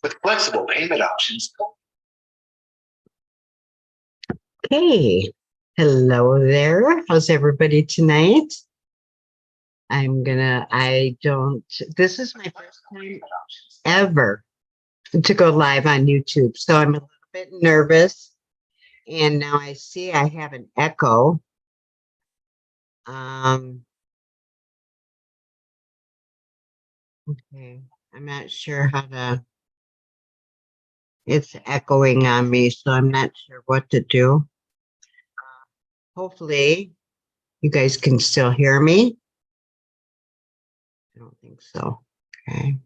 with flexible payment options. Hey, hello there. How's everybody tonight? This is my first time ever to go live on YouTube. So I'm a little bit nervous. And now I see I have an echo. Okay, I'm not sure it's echoing on me, so I'm not sure what to do. Hopefully you guys can still hear me. I don't think so. Okay.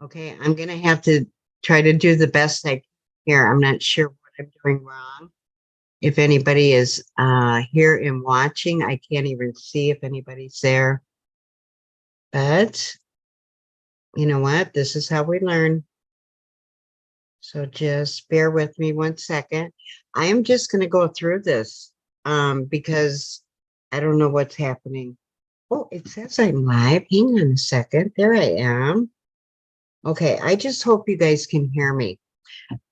Okay, I'm gonna have to try to do the best I can here. I'm not sure what I'm doing wrong. If anybody is here and watching, I can't even see if anybody's there. But you know what? This is how we learn. So just bear with me 1 second. I am just gonna go through this because I don't know what's happening. Oh, it says I'm live. Hang on a second. There I am. Okay, I just hope you guys can hear me.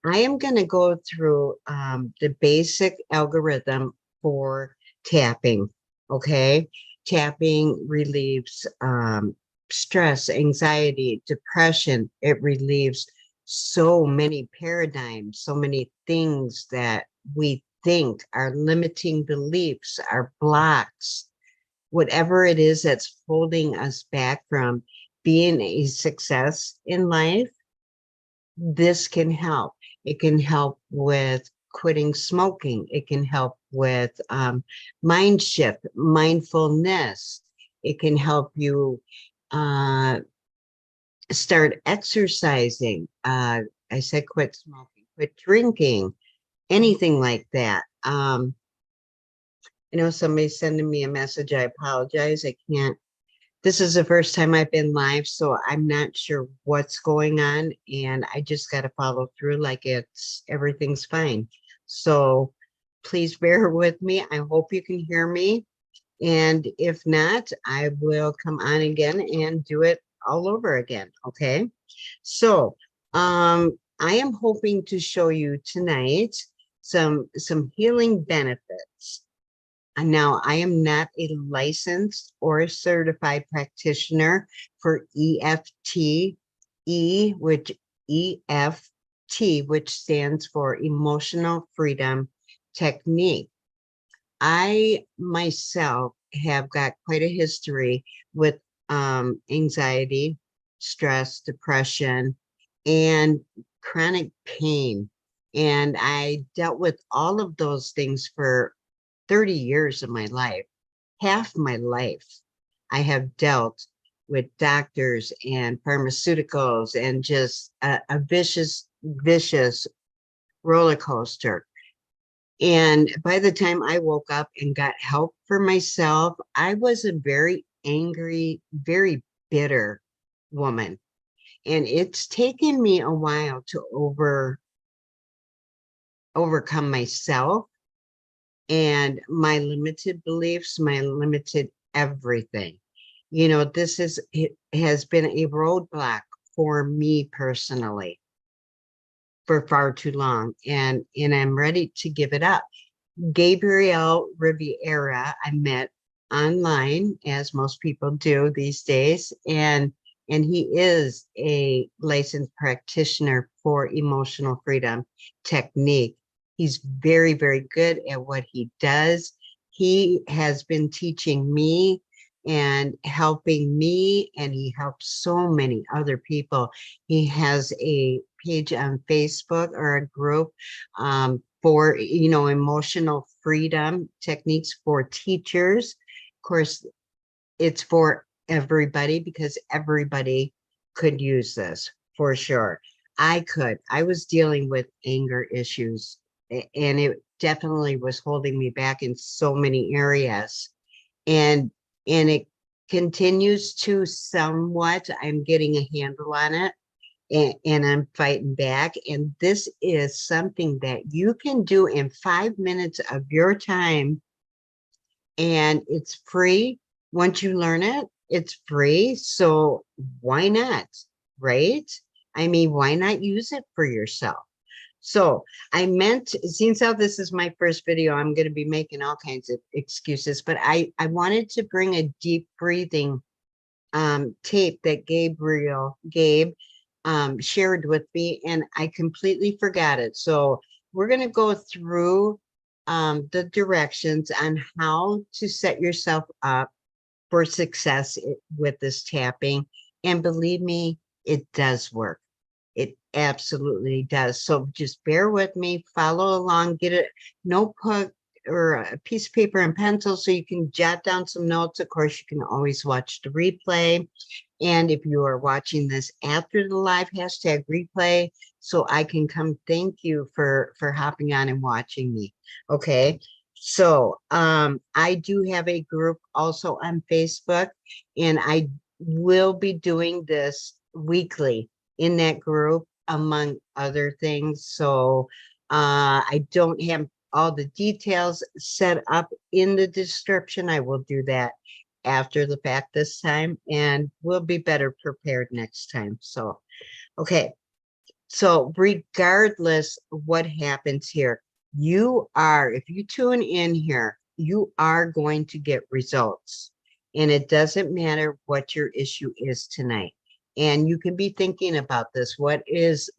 I am going to go through the basic algorithm for tapping. Okay, tapping relieves stress, anxiety, depression. It relieves so many paradigms, so many things that we think are limiting beliefs, are blocks, whatever it is that's holding us back from being a success in life. This can help. It can help with quitting smoking. It can help with mind shift, mindfulness. It can help you start exercising. I said quit smoking, quit drinking, anything like that. I know somebody's sending me a message. I apologize. I can't. This is the first time I've been live, so I'm not sure what's going on, and I just got to follow through like everything's fine. So please bear with me. I hope you can hear me, and if not, I will come on again and do it all over again. Okay. So I am hoping to show you tonight some healing benefits. And now, I am not a licensed or a certified practitioner for EFT, which stands for Emotional Freedom Technique. I myself have got quite a history with anxiety, stress, depression, and chronic pain. And I dealt with all of those things for 30 years of my life. Half my life, I have dealt with doctors and pharmaceuticals and just a vicious roller coaster. And by the time I woke up and got help for myself, I was a very angry, very bitter woman. And it's taken me a while to overcome myself and my limited beliefs, my limited everything. You know, it has been a roadblock for me personally for far too long, and I'm ready to give it up. Gabriel Riviera, I met online, as most people do these days, and he is a licensed practitioner for emotional freedom technique. He's very, very good at what he does. He has been teaching me and helping me, and he helps so many other people. He has a page on Facebook or a group for, emotional freedom techniques for teachers. Of course, it's for everybody because everybody could use this for sure. I was dealing with anger issues, and it definitely was holding me back in so many areas. And it continues to somewhat. I'm getting a handle on it, and I'm fighting back. And this is something that you can do in 5 minutes of your time. And it's free. Once you learn it, it's free. So why not? right? I mean, why not use it for yourself? So I meant, since how this is my first video, I'm going to be making all kinds of excuses, but I wanted to bring a deep breathing tape that Gabe shared with me, and I completely forgot it. So we're going to go through the directions on how to set yourself up for success with this tapping. And believe me, it does work. It absolutely does. So just bear with me, follow along, get a notebook or a piece of paper and pencil so you can jot down some notes. Of course, you can always watch the replay. And if you are watching this after the live, hashtag replay, so I can come thank you for hopping on and watching me. Okay. So I do have a group also on Facebook, and I will be doing this weekly in that group, among other things. So I don't have all the details set up in the description. I will do that after the fact this time, and we'll be better prepared next time. So, okay. So regardless what happens here, if you tune in here, you are going to get results. And it doesn't matter what your issue is tonight. And you can be thinking about this. What is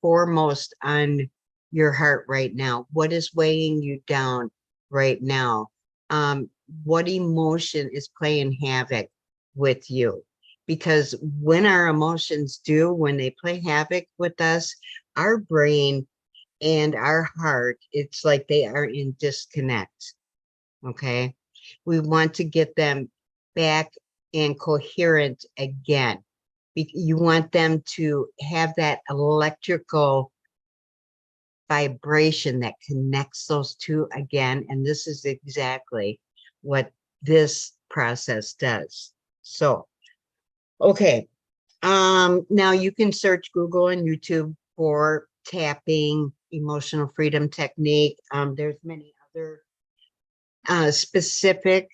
foremost on your heart right now? What is weighing you down right now? What emotion is playing havoc with you? Because when our emotions when they play havoc with us, our brain and our heart, it's like they are in disconnect. Okay. We want to get them back and coherent again. You want them to have that electrical vibration that connects those two again. And this is exactly what this process does. So, okay. Now you can search Google and YouTube for tapping emotional freedom technique. There's many other specific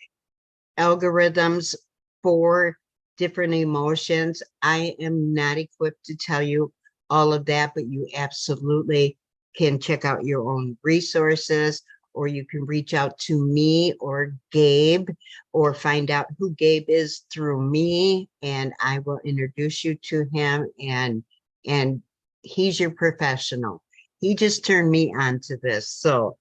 algorithms for different emotions. I am not equipped to tell you all of that, but you absolutely can check out your own resources, or you can reach out to me or Gabe, or find out who Gabe is through me, and I will introduce you to him, and he's your professional. He just turned me on to this. So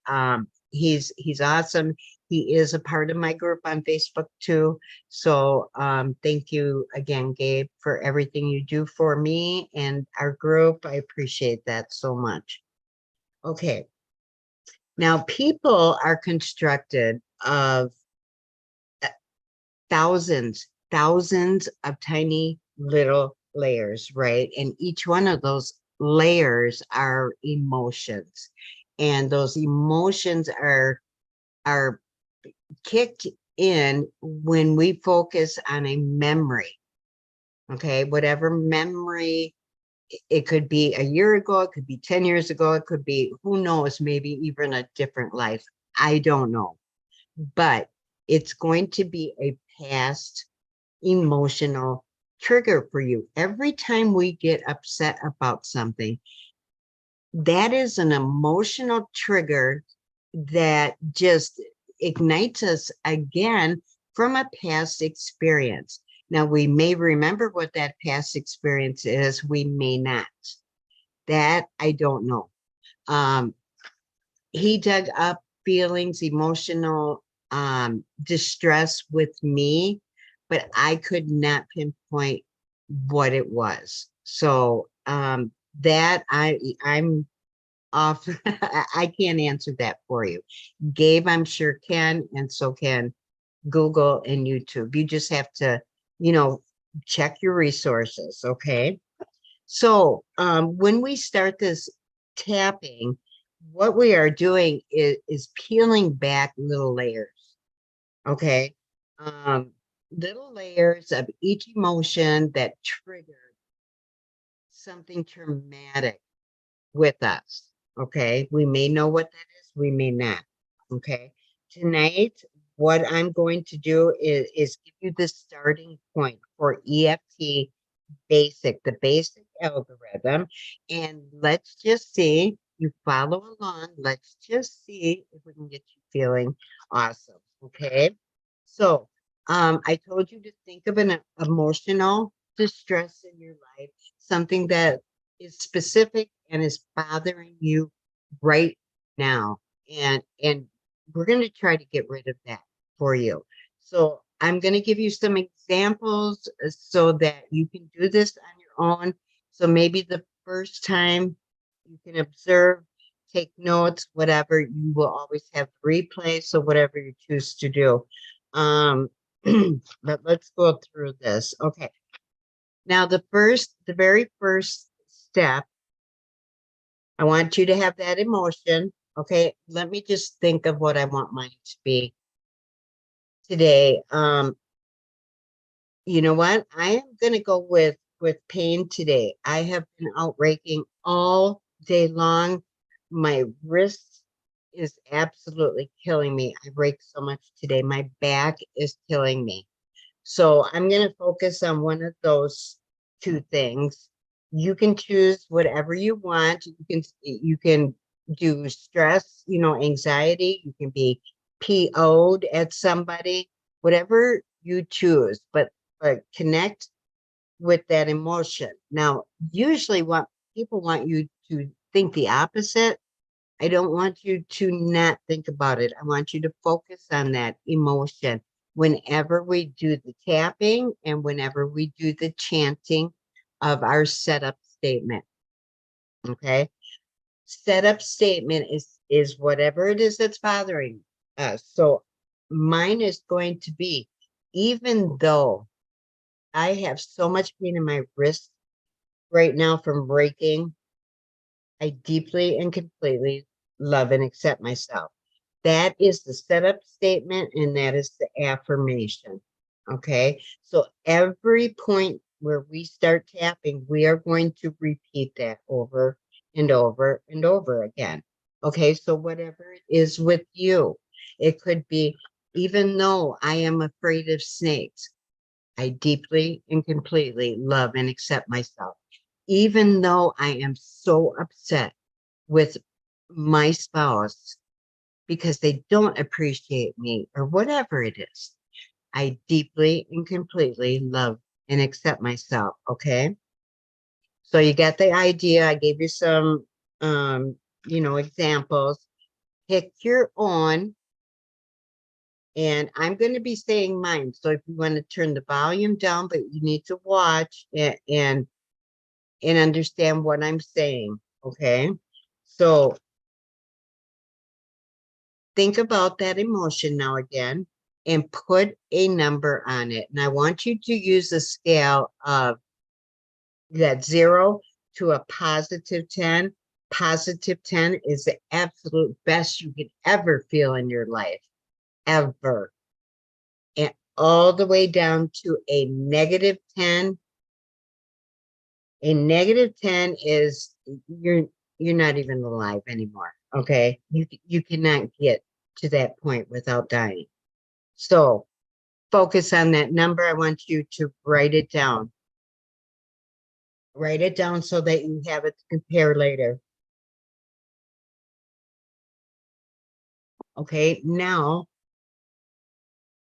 he's awesome. He is a part of my group on Facebook too. So thank you again, Gabe, for everything you do for me and our group. I appreciate that so much. Okay. Now, people are constructed of thousands of tiny little layers, right? And each one of those layers are emotions. And those emotions are kicked in when we focus on a memory. Okay, whatever memory, it could be a year ago, it could be 10 years ago, it could be, who knows, maybe even a different life. I don't know. But it's going to be a past emotional trigger for you. Every time we get upset about something, that is an emotional trigger that just ignites us again from a past experience. Now, we may remember what that past experience is, we may not. That I don't know. He dug up feelings, emotional distress with me, but I could not pinpoint what it was. So that I'm off. I can't answer that for you. Gabe, I'm sure can, and so can Google and YouTube. You just have to, check your resources, okay? So when we start this tapping, what we are doing is peeling back little layers, okay? Little layers of each emotion that triggered something traumatic with us, okay? We may know what that is, we may not, okay? Tonight, what I'm going to do is give you the starting point for EFT the basic algorithm. And let's just see, you follow along. Let's just see if we can get you feeling awesome. Okay. So, I told you to think of an emotional distress in your life, something that is specific and is bothering you right now. And we're going to try to get rid of that for you. So I'm going to give you some examples so that you can do this on your own. So maybe the first time you can observe, take notes, whatever, you will always have replay. So whatever you choose to do. But let's go through this. Okay. Now the very first step, I want you to have that emotion. Okay. Let me just think of what I want mine to be today. You know what? I am going to go with pain today. I have been out raking all day long. My wrist is absolutely killing me. I raked so much today. My back is killing me. So I'm going to focus on one of those two things. You can choose whatever you want. You can do stress, anxiety. You can be PO'd at somebody, whatever you choose, but connect with that emotion. Now, usually what people want you to think the opposite. I don't want you to not think about it. I want you to focus on that emotion whenever we do the tapping and whenever we do the chanting of our setup statement. Okay. Setup statement is whatever it is that's bothering us. So mine is going to be, even though I have so much pain in my wrist right now from breaking, I deeply and completely love and accept myself. That is the setup statement, and that is the affirmation. Okay. So every point where we start tapping, we are going to repeat that over and over and over again. Okay. So whatever it is with you, it could be, even though I am afraid of snakes, I deeply and completely love and accept myself. Even though I am so upset with my spouse because they don't appreciate me or whatever it is, I deeply and completely love and accept myself. Okay. So you get the idea. I gave you some, examples. Pick your own. And I'm going to be saying mine. So if you want to turn the volume down, but you need to watch and understand what I'm saying. Okay. So think about that emotion now again and put a number on it. And I want you to use a scale of that 0 to a positive 10. Positive 10 is the absolute best you could ever feel in your life, ever. And all the way down to a negative 10. A negative 10 is you're not even alive anymore. Okay. You cannot get to that point without dying. So focus on that number. I want you to write it down. Write it down so that you have it to compare later. Okay, now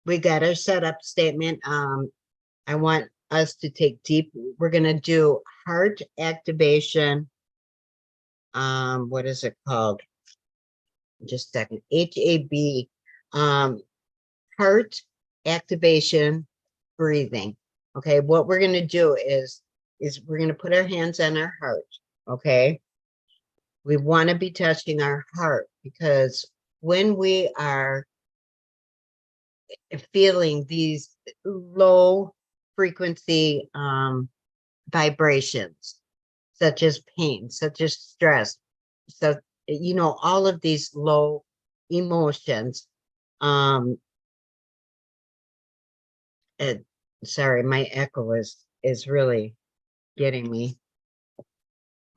we got our setup statement. I want us to take deep. We're gonna do heart activation. What is it called? Just a second. HAB. Heart activation breathing. Okay, what we're gonna do is we're gonna put our hands on our heart. Okay, we want to be touching our heart because when we are feeling these low frequency vibrations, such as pain, such as stress, so all of these low emotions. And sorry, my echo is really getting me.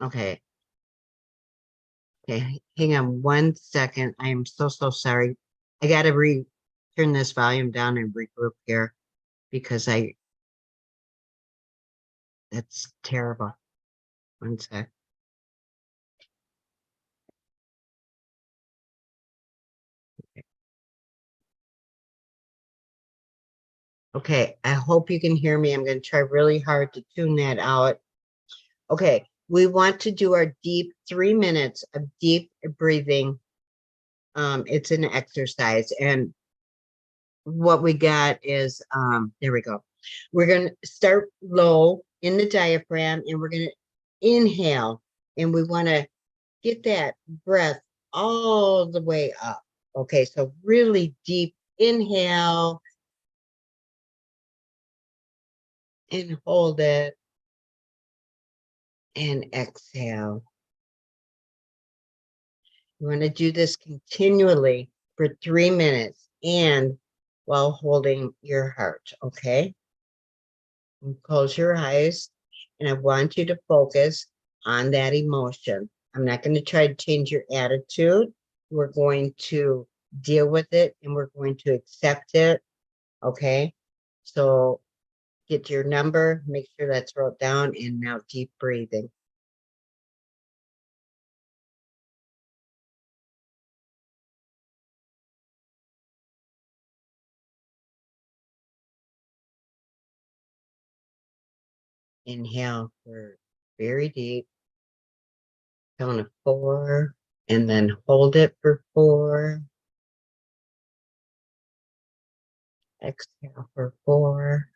Okay. Okay, hang on 1 second. I am so sorry. I gotta turn this volume down and regroup here because That's terrible. One sec. Okay, I hope you can hear me. I'm going to try really hard to tune that out. Okay, we want to do our deep 3 minutes of deep breathing. It's an exercise, and what we got is there we go. We're going to start low in the diaphragm, and we're going to inhale, and we want to get that breath all the way up. Okay, so really deep inhale and hold it and exhale. You want to do this continually for 3 minutes and while holding your heart, okay? And close your eyes, and I want you to focus on that emotion. I'm not going to try to change your attitude. We're going to deal with it and we're going to accept it, okay? So get your number, make sure that's wrote down, and now deep breathing. Inhale for very deep, count of 4, and then hold it for 4. Exhale for 4.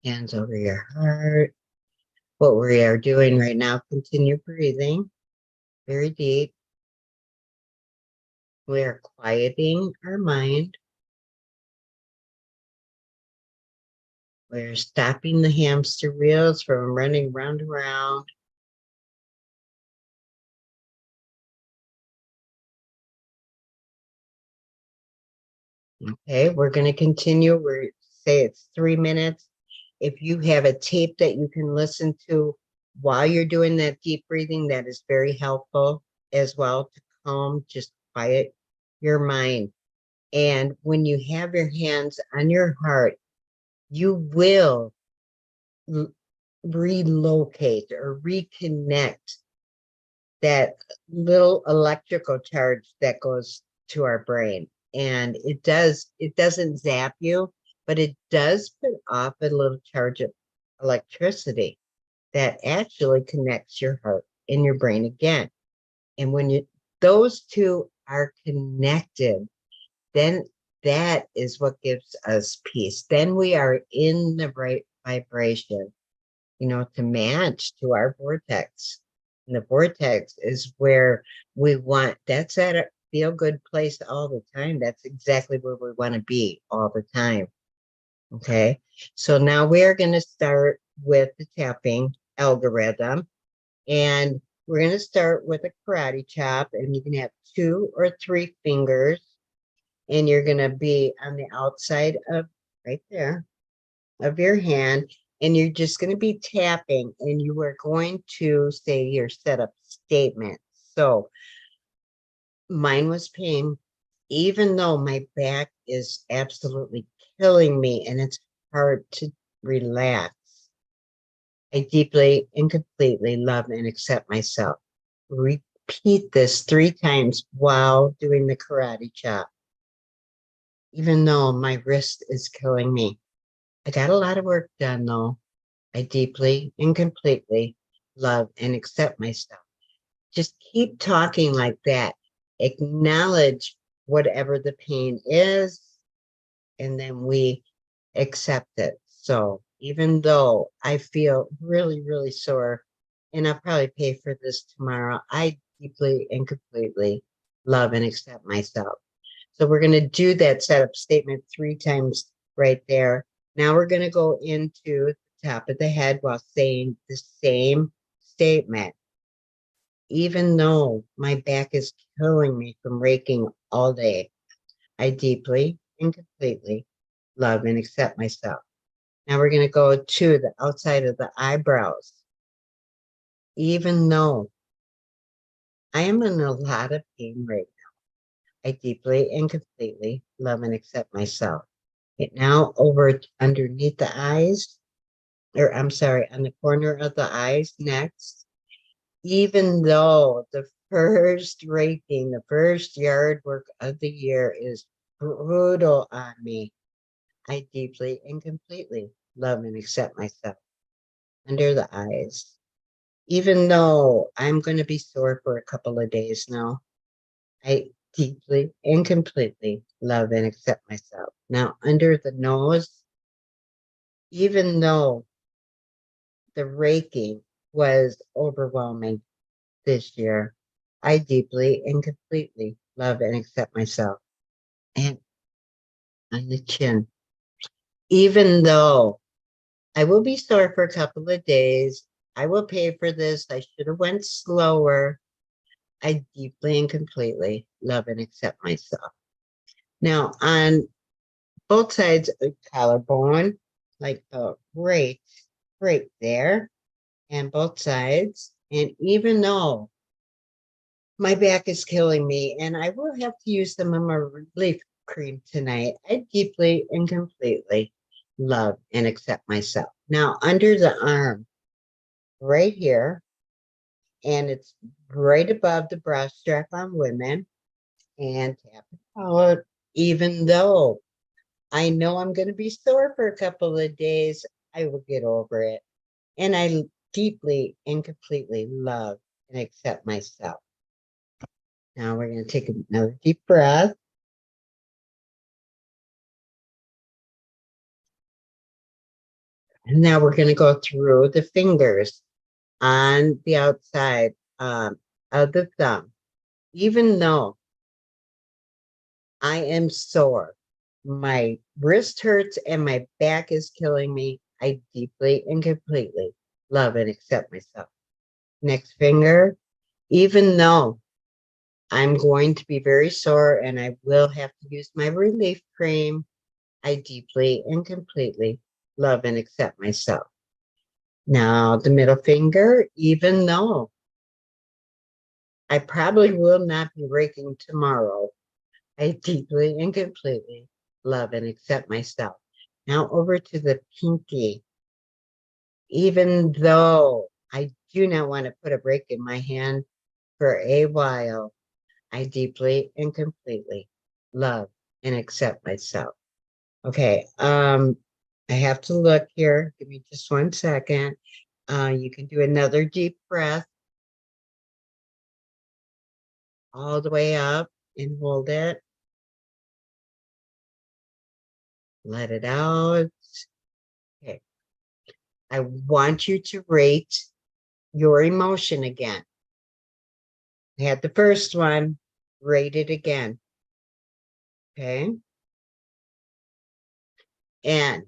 Hands over your heart. What we are doing right now, continue breathing very deep. We are quieting our mind. We're stopping the hamster wheels from running round and round. Okay, we're going to continue. We're say it's 3 minutes. If you have a tape that you can listen to while you're doing that deep breathing, that is very helpful as well to calm, just quiet your mind. And when you have your hands on your heart, you will relocate or reconnect that little electrical charge that goes to our brain. And it doesn't zap you, but it does put off a little charge of electricity that actually connects your heart and your brain again. And when those two are connected, then that is what gives us peace. Then we are in the right vibration, to match to our vortex. And the vortex is where we want, that's at a feel good place all the time. That's exactly where we want to be all the time. Okay. So now we're going to start with the tapping algorithm. And we're going to start with a karate chop, and you can have 2 or 3 fingers, and you're going to be on the outside of right there of your hand, and you're just going to be tapping, and you are going to say your setup statement. So mine was pain, even though my back is absolutely killing me and it's hard to relax. I deeply and completely love and accept myself. Repeat this 3 times while doing the karate chop. Even though my wrist is killing me. I got a lot of work done though. I deeply and completely love and accept myself. Just keep talking like that. Acknowledge whatever the pain is, and then we accept it. So even though I feel really, really sore, and I'll probably pay for this tomorrow, I deeply and completely love and accept myself. So we're going to do that setup statement 3 times right there. Now we're going to go into the top of the head while saying the same statement. Even though my back is killing me from raking all day, I deeply and completely love and accept myself. Now we're going to go to the outside of the eyebrows. Even though I am in a lot of pain right now, I deeply and completely love and accept myself. Okay, now over underneath the eyes, or I'm sorry, on the corner of the eyes next. Even though the first raking, the first yard work of the year is brutal on me, I deeply and completely love and accept myself under the eyes. Even though I'm going to be sore for a couple of days now, I deeply and completely love and accept myself. Now, under the nose, even though the raking was overwhelming this year, I deeply and completely love and accept myself. And on the chin, even though I will be sore for a couple of days, I will pay for this. I should have went slower. I deeply and completely love and accept myself. Now, on both sides of the collarbone, like right there, and both sides. And even though my back is killing me and I will have to use some of my relief cream tonight, I deeply and completely love and accept myself. Now, under the arm, right here, and it's right above the bra strap on women, and tap it out, even though I know I'm going to be sore for a couple of days, I will get over it. And I deeply and completely love and accept myself. Now we're going to take another deep breath. And now we're going to go through the fingers on the outside of the thumb. Even though I am sore, my wrist hurts and my back is killing me, I deeply and completely love and accept myself. Next finger, even though I'm going to be very sore and I will have to use my relief cream, I deeply and completely love and accept myself. Now, the middle finger, even though I probably will not be raking tomorrow, I deeply and completely love and accept myself. Now, over to the pinky. Even though I do not want to put a break in my hand for a while, I deeply and completely love and accept myself. Okay, I have to look here. Give me just 1 second. You can do another deep breath all the way up and hold it. Let it out. Okay. I want you to rate your emotion again. I had the first one, rate it again. Okay. And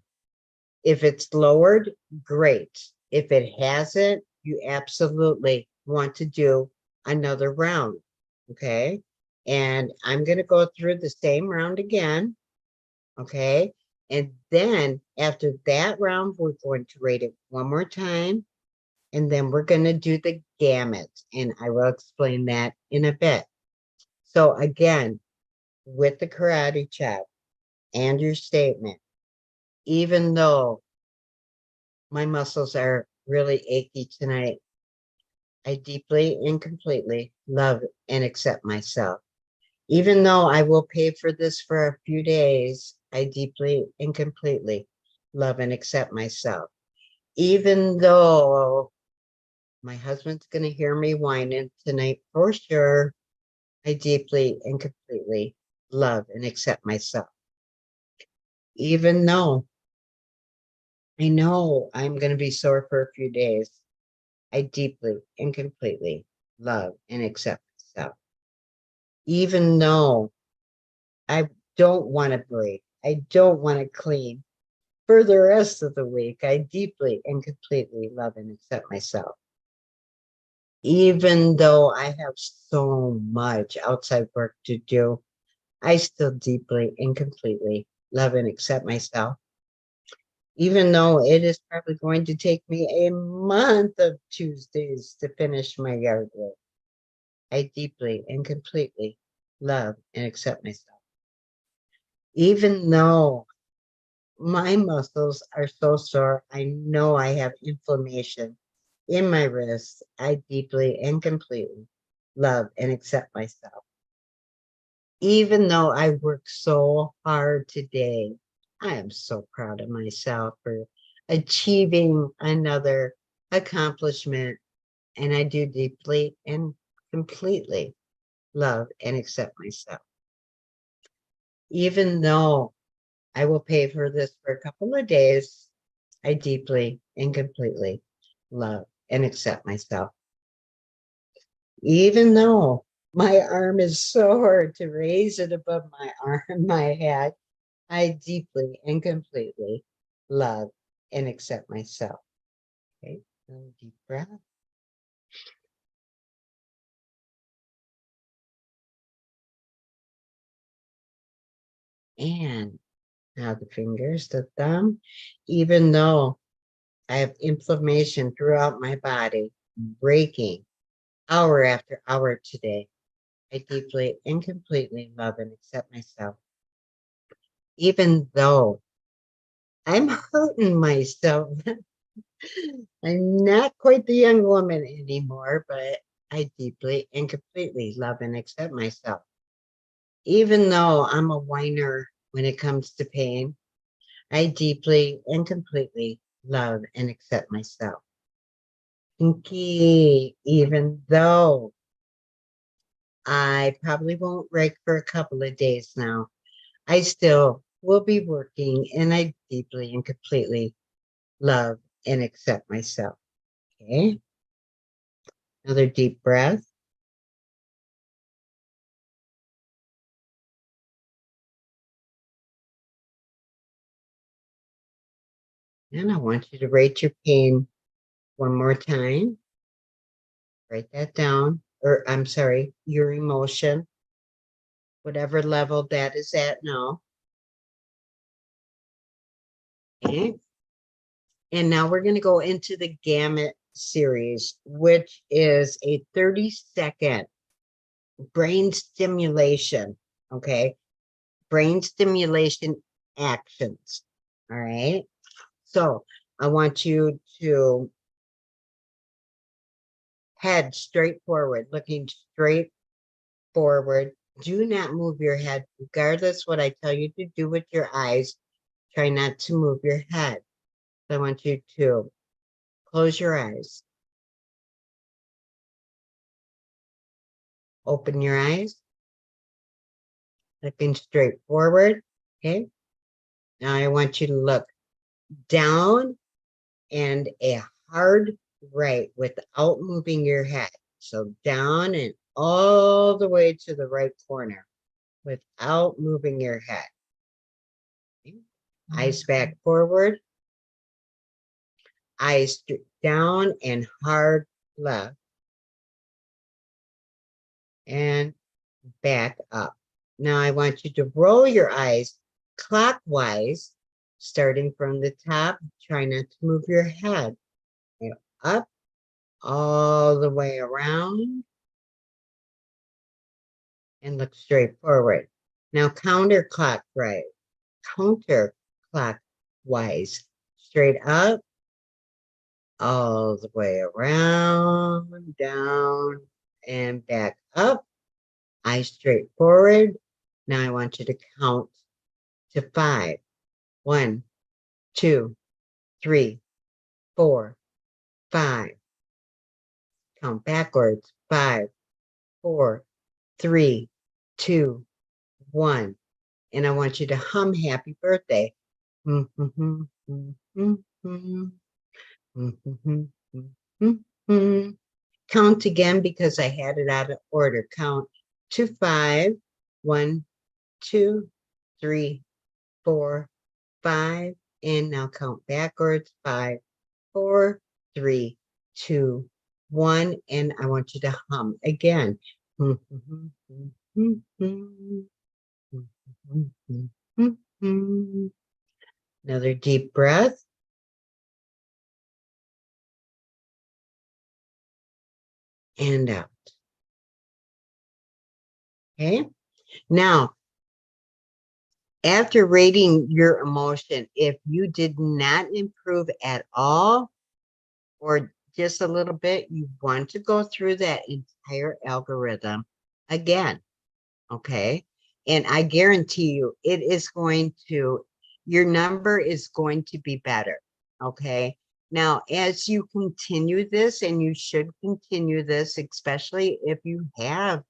if it's lowered, great. If it hasn't, you absolutely want to do another round. Okay. And I'm going to go through the same round again. Okay. And then after that round, we're going to rate it one more time. And then we're going to do the gamut. And I will explain that in a bit. So again, with the karate chop and your statement, even though my muscles are really achy tonight, I deeply and completely love and accept myself. Even though I will pay for this for a few days, I deeply and completely love and accept myself. Even though my husband's going to hear me whining tonight for sure, I deeply and completely love and accept myself. Even though I know I'm going to be sore for a few days, I deeply and completely love and accept myself. Even though I don't want to break, I don't want to clean for the rest of the week, I deeply and completely love and accept myself. Even though I have so much outside work to do, I still deeply and completely love and accept myself. Even though it is probably going to take me a month of Tuesdays to finish my yard work, I deeply and completely love and accept myself. Even though My muscles are so sore. I know I have inflammation in my wrists. I deeply and completely love and accept myself. Even though I worked so hard today, I am so proud of myself for achieving another accomplishment. And I do deeply and completely love and accept myself. Even though I will pay for this for a couple of days, I deeply and completely love and accept myself. Even though my arm is so hard to raise it above my arm, my head, I deeply and completely love and accept myself. Okay, deep breath. And now the fingers, the thumb, even though I have inflammation throughout my body, breaking hour after hour today, I deeply and completely love and accept myself. Even though I'm hurting myself, I'm not quite the young woman anymore, but I deeply and completely love and accept myself. Even though I'm a whiner when it comes to pain, I deeply and completely love and accept myself. Pinky, even though I probably won't break for a couple of days now, I still will be working and I deeply and completely love and accept myself. Okay. Another deep breath. And I want you to rate your pain one more time. Write that down. Or I'm sorry, your emotion, whatever level that is at now. Okay. And now we're going to go into the gamut series, which is a 30-second brain stimulation. Okay. Brain stimulation actions. All right. So I want you to head straight forward, looking straight forward. Do not move your head, regardless what I tell you to do with your eyes. Try not to move your head. So I want you to close your eyes, open your eyes, looking straight forward. Okay. Now I want you to look down and a hard right without moving your head. So down and all the way to the right corner without moving your head. Okay. Eyes back forward, eyes down and hard left and back up. Now I want you to roll your eyes clockwise, starting from the top. Try not to move your head. Up, all the way around, and look straight forward. Now counterclockwise, straight up, all the way around, down, and back up. Eyes straight forward. Now I want you to count to 5. 1, 2, 3, 4, 5. Count backwards. 5, 4, 3, 2, 1. And I want you to hum happy birthday. Count again because I had it out of order. Count to 5. 1, 2, 3, 4, 5. And now count backwards. 5, 4, 3, 2, 1. And I want you to hum again. Another deep breath. And out. Okay. Now, After rating your emotion, if you did not improve at all or just a little bit, you want to go through that entire algorithm again. Okay. And I guarantee you, it is going to, your number is going to be better. Okay. Now, as you continue this, and you should continue this, especially if you have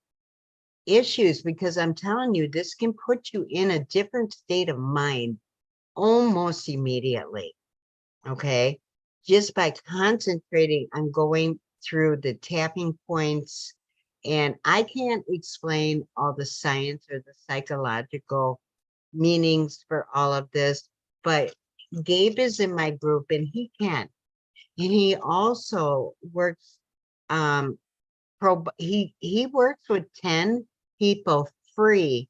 issues, because I'm telling you, this can put you in a different state of mind almost immediately. Okay. Just by concentrating on going through the tapping points. And I can't explain all the science or the psychological meanings for all of this, but Gabe is in my group and he can. And he also works, he works with 10 people free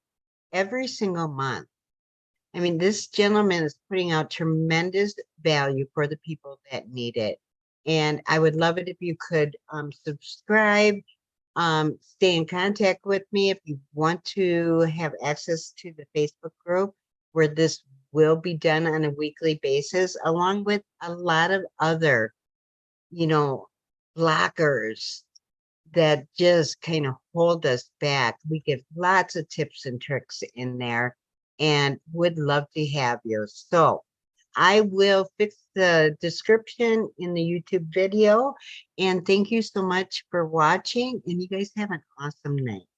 every single month. I mean, this gentleman is putting out tremendous value for the people that need it. And I would love it if you could subscribe, stay in contact with me if you want to have access to the Facebook group where this will be done on a weekly basis, along with a lot of other, blockers that just kind of hold us back. We give lots of tips and tricks in there and would love to have you. So I will fix the description in the YouTube video. And thank you so much for watching. And you guys have an awesome night.